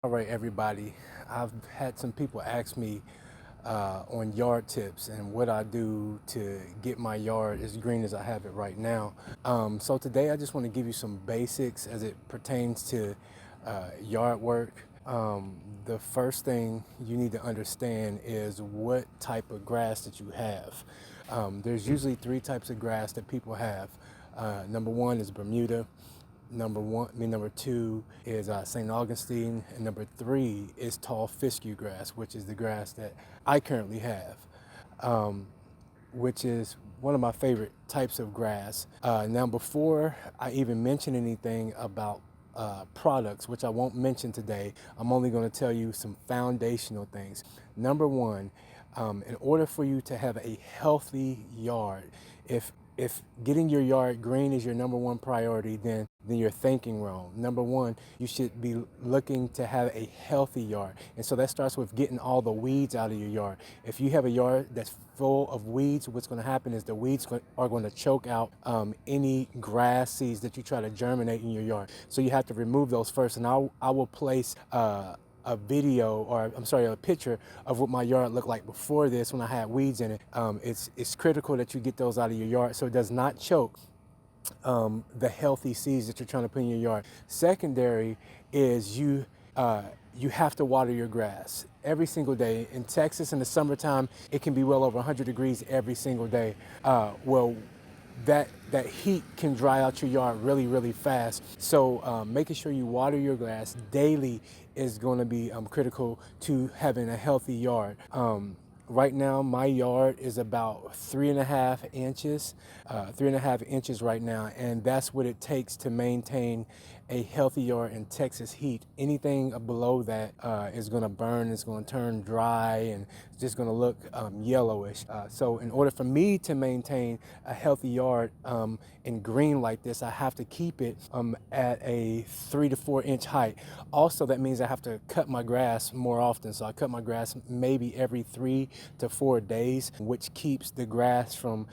All right, everybody. I've had some people ask me on yard tips and what I do to get my yard as green as I have it right now. So today I just want to give you some basics as it pertains to yard work. The first thing you need to understand is what type of grass that you have. There's usually three types of grass that people have. Number one is Bermuda. Number two is St. Augustine, and number three is tall fescue grass, which is the grass that I currently have, um, which is one of my favorite types of grass. Now, before I even mention anything about products, which I won't mention today, I'm only going to tell you some foundational things. Number one, in order for you to have a healthy yard, if getting your yard green is your number one priority, then you're thinking wrong. Number one, you should be looking to have a healthy yard. And so that starts with getting all the weeds out of your yard. If you have a yard that's full of weeds, what's going to happen is the weeds are going to choke out any grass seeds that you try to germinate in your yard. So you have to remove those first. And I will place a video, or I'm sorry, a picture of what my yard looked like before this when I had weeds in it. It's critical that you get those out of your yard so it does not choke the healthy seeds that you're trying to put in your yard. Secondary is you have to water your grass every single day. In Texas in the summertime, it can be well over 100 degrees every single day. Well, that heat can dry out your yard really, really fast. So making sure you water your grass daily is going to be critical to having a healthy yard. Right now, my yard is about 3.5 inches, 3.5 inches right now, and that's what it takes to maintain a healthy yard in Texas heat. Anything below that is going to burn, it's going to turn dry, and it's just going to look yellowish. So in order for me to maintain a healthy yard in green like this, I have to keep it at a 3 to 4 inch height. Also, that means I have to cut my grass more often. So I cut my grass maybe every 3 to 4 days, which keeps the grass from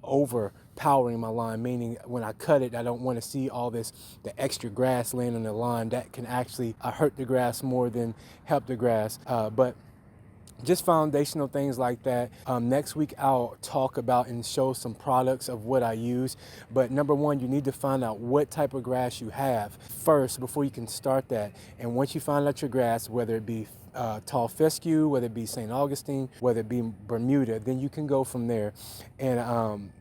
overpowering my lawn, meaning when I cut it, I don't want to see all the extra grass laying on the lawn. That can actually hurt the grass more than help the grass. But just foundational things like that. Next week, I'll talk about and show some products of what I use. But number one, you need to find out what type of grass you have first before you can start that. And once you find out your grass, whether it be tall fescue, whether it be St. Augustine, whether it be Bermuda, then you can go from there and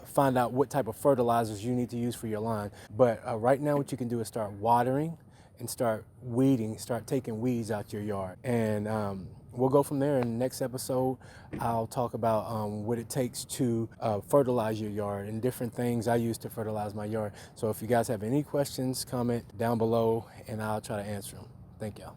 find out what type of fertilizers you need to use for your lawn. But right now, what you can do is start watering and start weeding, start taking weeds out your yard. And we'll go from there. In the next episode, I'll talk about what it takes to fertilize your yard and different things I use to fertilize my yard. So if you guys have any questions, comment down below and I'll try to answer them. Thank y'all.